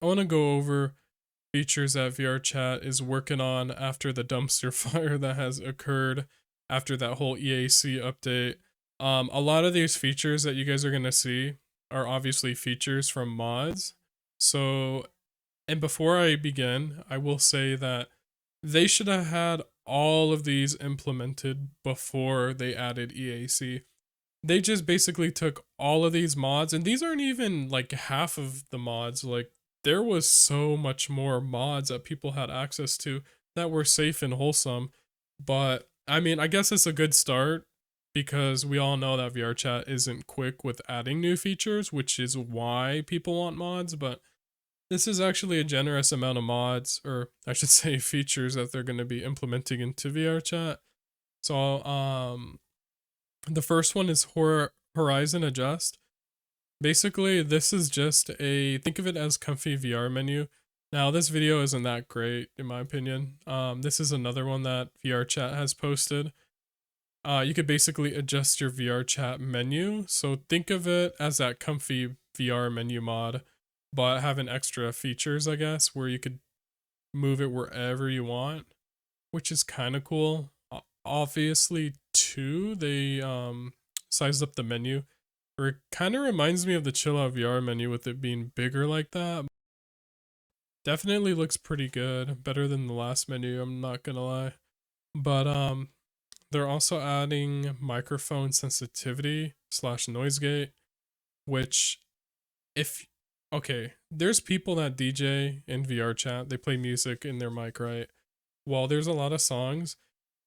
I want to go over features that VRChat is working on after the dumpster fire that has occurred after that whole EAC update. A lot of these features that you guys are going to see are obviously features from mods. So, and before I begin, I will say that they should have had all of these implemented before they added EAC. They just basically took all of these mods, and these aren't even like half of the mods. Like, there was so much more mods that people had access to that were safe and wholesome. But I mean, I guess it's a good start because we all know that VRChat isn't quick with adding new features, which is why people want mods. But this is actually a generous amount of mods, or I should say features that they're going to be implementing into VRChat. So, the first one is Horizon Adjust. Basically, this is just think of it as comfy VR menu. Now, this video isn't that great in my opinion. This is another one that VRChat has posted. You could basically adjust your VRChat menu. So think of it as that comfy VR menu mod, but having extra features, I guess, where you could move it wherever you want, which is kind of cool. Obviously, too, they sized up the menu. Or it kind of reminds me of the Chill Out VR menu with it being bigger like that. Definitely looks pretty good, better than the last menu, I'm not gonna lie. But they're also adding microphone sensitivity slash noise gate, which if okay, there's people that DJ in VRChat, they play music in their mic, right? Well, there's a lot of songs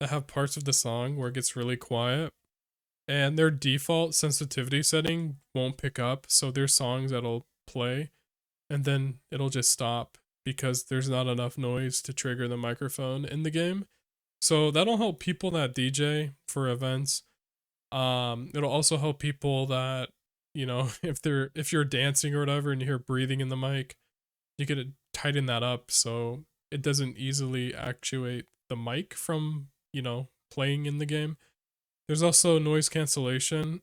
that have parts of the song where it gets really quiet and their default sensitivity setting won't pick up, so there's songs that'll play and then it'll just stop because there's not enough noise to trigger the microphone in the game. So that'll help people that DJ for events. It'll also help people that, if you're dancing or whatever and you hear breathing in the mic, you could tighten that up so it doesn't easily actuate the mic from, playing in the game. There's also noise cancellation,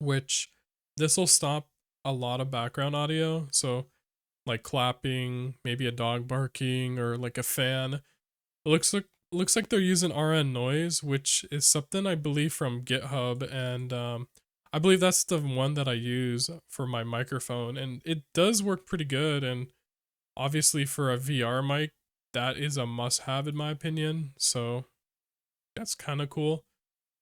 which this will stop a lot of background audio. So, like clapping, maybe a dog barking, or like a fan. It looks like they're using RN noise, which is something I believe from GitHub, and I believe that's the one that I use for my microphone, and it does work pretty good. And obviously, for a VR mic, that is a must-have in my opinion. So that's kind of cool.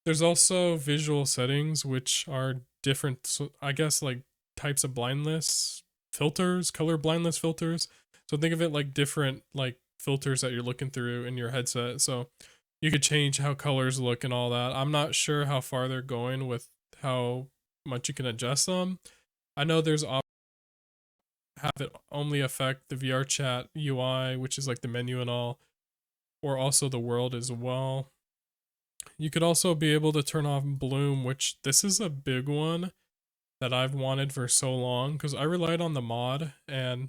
There's also visual settings, which are different, so I guess, like types of blindness filters, color blindness filters. So think of it like different like filters that you're looking through in your headset. So you could change how colors look and all that. I'm not sure how far they're going with how much you can adjust them. I know there's have it only affect the VRChat UI, which is like the menu and all, or also the world as well. You could also be able to turn off bloom, which this is a big one that I've wanted for so long because I relied on the mod, and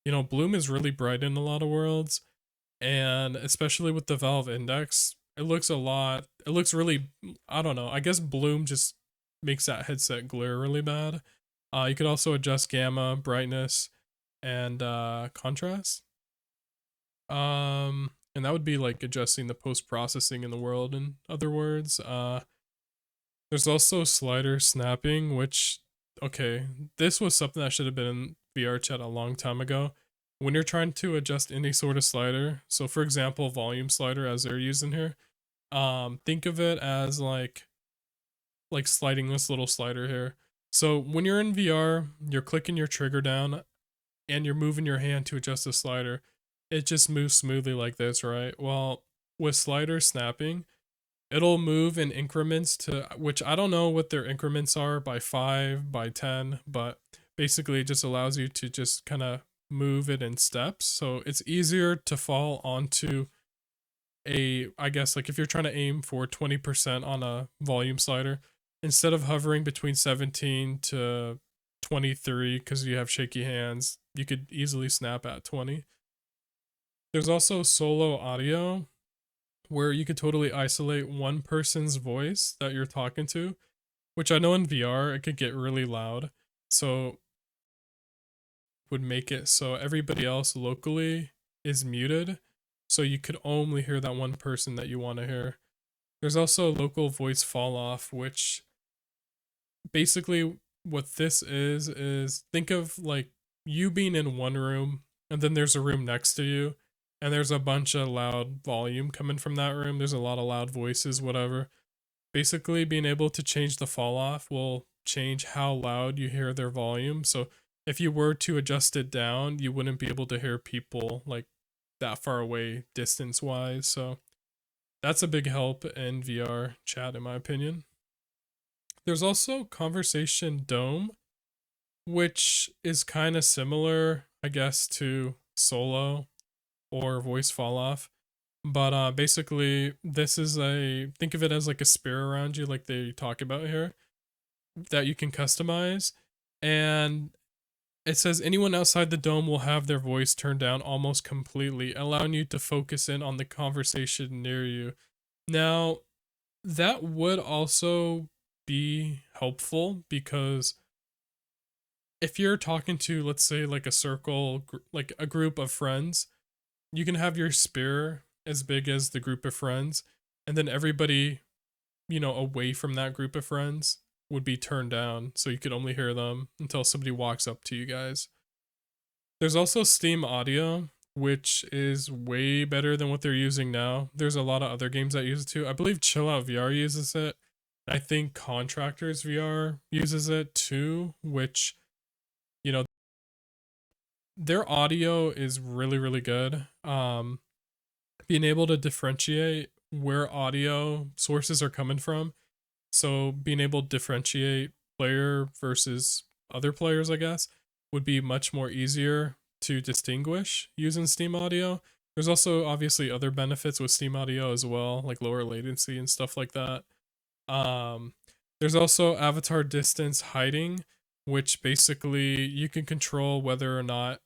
bloom is really bright in a lot of worlds, and especially with the Valve Index, it looks really, I don't know, I guess bloom just makes that headset glare really bad. You could also adjust gamma, brightness, and contrast. And that would be like adjusting the post processing in the world, in other words. There's also slider snapping, which, okay, this was something that should have been in VRChat a long time ago. When you're trying to adjust any sort of slider, so for example, volume slider as they're using here, think of it as like sliding this little slider here. So when you're in VR, you're clicking your trigger down and you're moving your hand to adjust the slider. It just moves smoothly like this, right? Well, with slider snapping, it'll move in increments to which I don't know what their increments are, by 5, by 10, but basically it just allows you to just kind of move it in steps. So it's easier to fall onto I guess, like if you're trying to aim for 20% on a volume slider, instead of hovering between 17 to 23 because you have shaky hands, you could easily snap at 20. There's also solo audio, where you could totally isolate one person's voice that you're talking to, which I know in VR it could get really loud. So would make it so everybody else locally is muted, so you could only hear that one person that you want to hear. There's also local voice fall off, which basically what this is think of like you being in one room and then there's a room next to you and there's a bunch of loud volume coming from that room. There's a lot of loud voices, whatever. Basically, being able to change the fall off will change how loud you hear their volume. So if you were to adjust it down, you wouldn't be able to hear people like that far away distance wise. So that's a big help in VR chat, in my opinion. There's also Conversation Dome, which is kind of similar, I guess, to Solo or Voice Fall Off. But basically, this is think of it as like a spear around you, like they talk about here, that you can customize. And it says anyone outside the dome will have their voice turned down almost completely, allowing you to focus in on the conversation near you. Now, that would also be helpful because if you're talking to, let's say, like a circle, like a group of friends, you can have your spear as big as the group of friends, and then everybody, away from that group of friends would be turned down, so you could only hear them until somebody walks up to you guys. There's also Steam Audio, which is way better than what they're using now. There's a lot of other games that use it too. I believe Chill Out VR uses it. I think Contractors VR uses it too, which, their audio is really, really good. Being able to differentiate where audio sources are coming from. So being able to differentiate player versus other players, I guess, would be much more easier to distinguish using Steam Audio. There's also obviously other benefits with Steam Audio as well, like lower latency and stuff like that. There's also avatar distance hiding, which basically you can control whether or not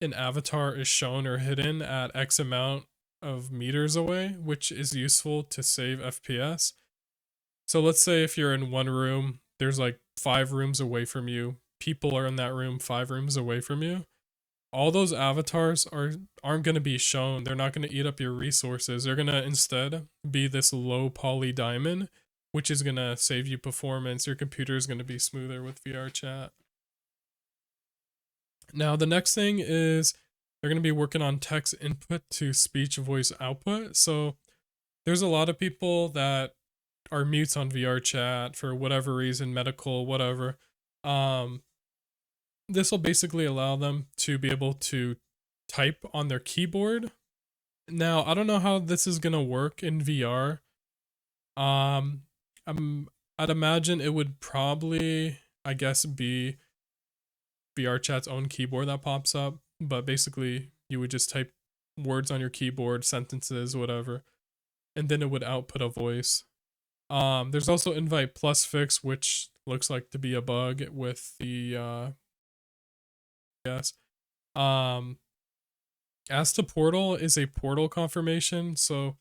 an avatar is shown or hidden at X amount of meters away, which is useful to save FPS. So let's say if you're in one room, there's like 5 rooms away from you, people are in that room 5 rooms away from you. All those avatars aren't going to be shown. They're not going to eat up your resources. They're going to instead be this low poly diamond, which is going to save you performance. Your computer is going to be smoother with VRChat. Now, the next thing is they're going to be working on text input to speech voice output. So there's a lot of people that are mutes on VRChat for whatever reason, medical, whatever. This will basically allow them to be able to type on their keyboard. Now, I don't know how this is going to work in VR. I'd imagine it would probably, I guess, be VRChat's own keyboard that pops up, but basically you would just type words on your keyboard, sentences, whatever, and then it would output a voice. There's also invite plus fix, which looks like to be a bug with the yes. As to portal is a portal confirmation, so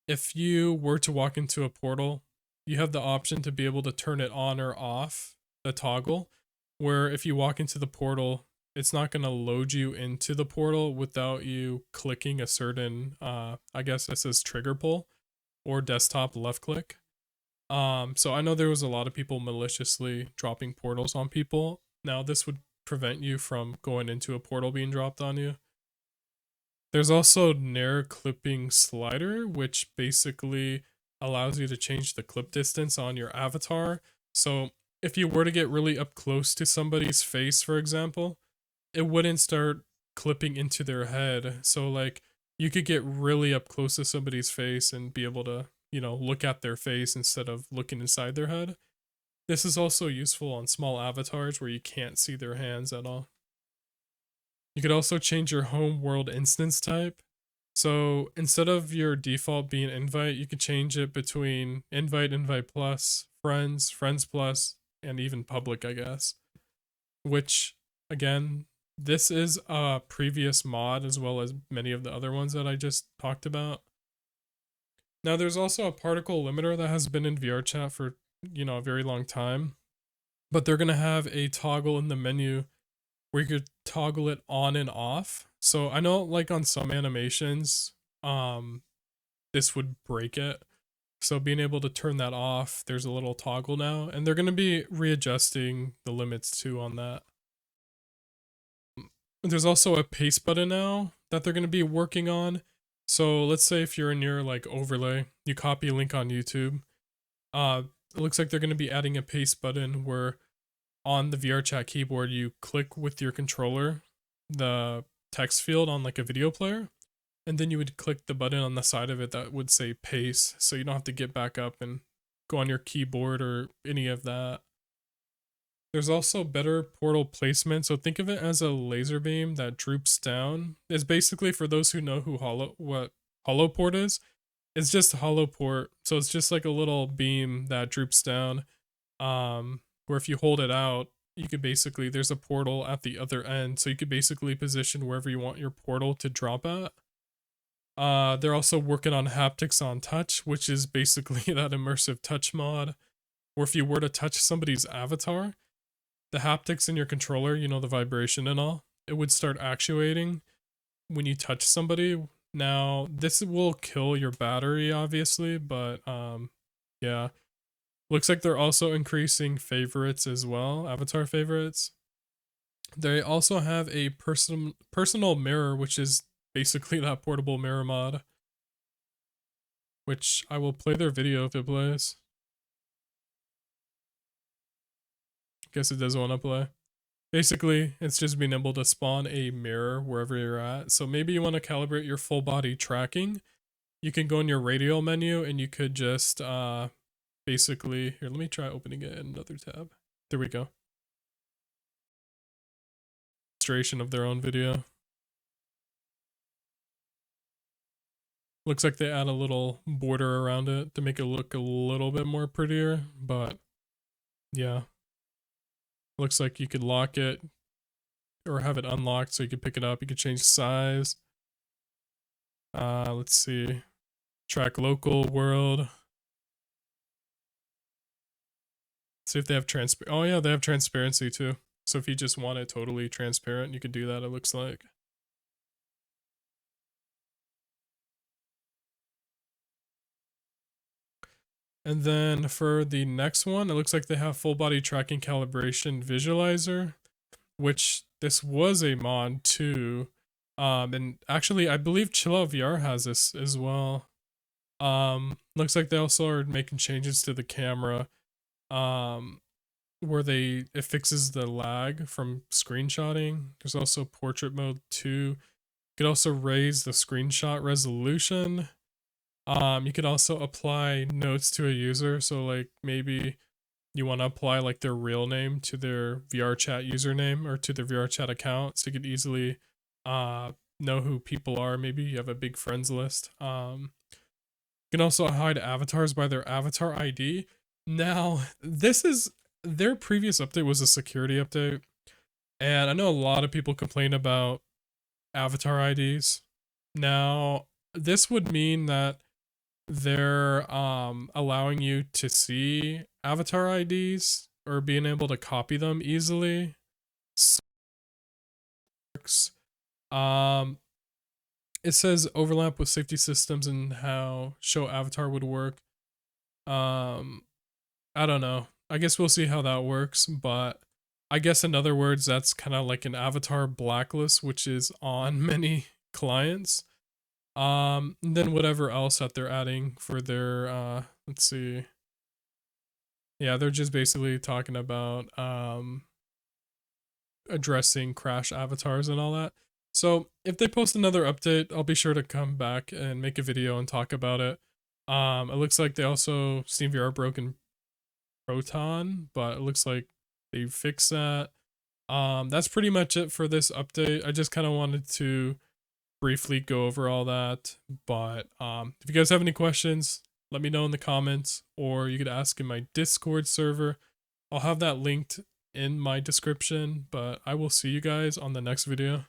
if you were to walk into a portal, you have the option to be able to turn it on or off, the toggle, where if you walk into the portal, it's not going to load you into the portal without you clicking a certain, I guess it says trigger pull or desktop left click. So I know there was a lot of people maliciously dropping portals on people. Now this would prevent you from going into a portal being dropped on you. There's also Nair clipping slider, which basically allows you to change the clip distance on your avatar. So if you were to get really up close to somebody's face, for example, it wouldn't start clipping into their head. So like you could get really up close to somebody's face and be able to, look at their face instead of looking inside their head. This is also useful on small avatars where you can't see their hands at all. You could also change your home world instance type. So instead of your default being invite, you could change it between invite, invite plus, friends, friends plus, and even public, I guess. Which, again, this is a previous mod as well as many of the other ones that I just talked about. Now, there's also a particle limiter that has been in VRChat for, a very long time. But they're going to have a toggle in the menu where you could toggle it on and off. So I know like on some animations, this would break it. So being able to turn that off, there's a little toggle now, and they're going to be readjusting the limits too on that. There's also a paste button now that they're going to be working on. So let's say if you're in your like overlay, you copy a link on YouTube. It looks like they're going to be adding a paste button where on the VRChat keyboard you click with your controller the text field on like a video player, and then you would click the button on the side of it that would say paste, so you don't have to get back up and go on your keyboard or any of that. There's also better portal placement, so think of it as a laser beam that droops down. It's basically, for those who know what hollow port is, it's just a hollow port, so it's just like a little beam that droops down. Where if you hold it out, you could basically, there's a portal at the other end, so you could basically position wherever you want your portal to drop at. They're also working on haptics on touch, which is basically that immersive touch mod, where if you were to touch somebody's avatar, the haptics in your controller, you know, the vibration and all, it would start actuating when you touch somebody. Now, this will kill your battery, obviously, but yeah. Looks like they're also increasing favorites as well, avatar favorites. They also have a personal mirror, which is basically that portable mirror mod, which I will play their video if it plays. Guess it doesn't want to play. Basically, it's just being able to spawn a mirror wherever you're at. So maybe you want to calibrate your full body tracking. You can go in your radial menu and you could just basically, here, let me try opening it in another tab. There we go. Demonstration of their own video. Looks like they add a little border around it to make it look a little bit more prettier, but yeah. Looks like you could lock it or have it unlocked so you could pick it up. You could change size. Let's see. Track local, world. See if they have oh yeah, they have transparency too. So if you just want it totally transparent, you could do that, it looks like. And then for the next one, it looks like they have full body tracking calibration visualizer, which this was a mod too. And actually I believe Chill Out VR has this as well. Looks like they also are making changes to the camera. Where it fixes the lag from screenshotting. There's also portrait mode 2. You could also raise the screenshot resolution. You could also apply notes to a user. So like maybe you want to apply like their real name to their VRChat username or to their VRChat account, so you could easily know who people are. Maybe you have a big friends list. You can also hide avatars by their avatar ID. Now, their previous update was a security update, and I know a lot of people complain about avatar IDs. Now, this would mean that they're allowing you to see avatar IDs or being able to copy them easily. So, it says overlap with safety systems and how show avatar would work. I don't know. I guess we'll see how that works, but I guess in other words, that's kind of like an avatar blacklist, which is on many clients. Then whatever else that they're adding for their, let's see. Yeah, they're just basically talking about, addressing crash avatars and all that. So if they post another update, I'll be sure to come back and make a video and talk about it. It looks like they also, SteamVR broken Proton, but it looks like they fixed that. That's pretty much it for this update. I just kind of wanted to briefly go over all that, but if you guys have any questions, let me know in the comments, or you could ask in my Discord server. I'll have that linked in my description, but I will see you guys on the next video.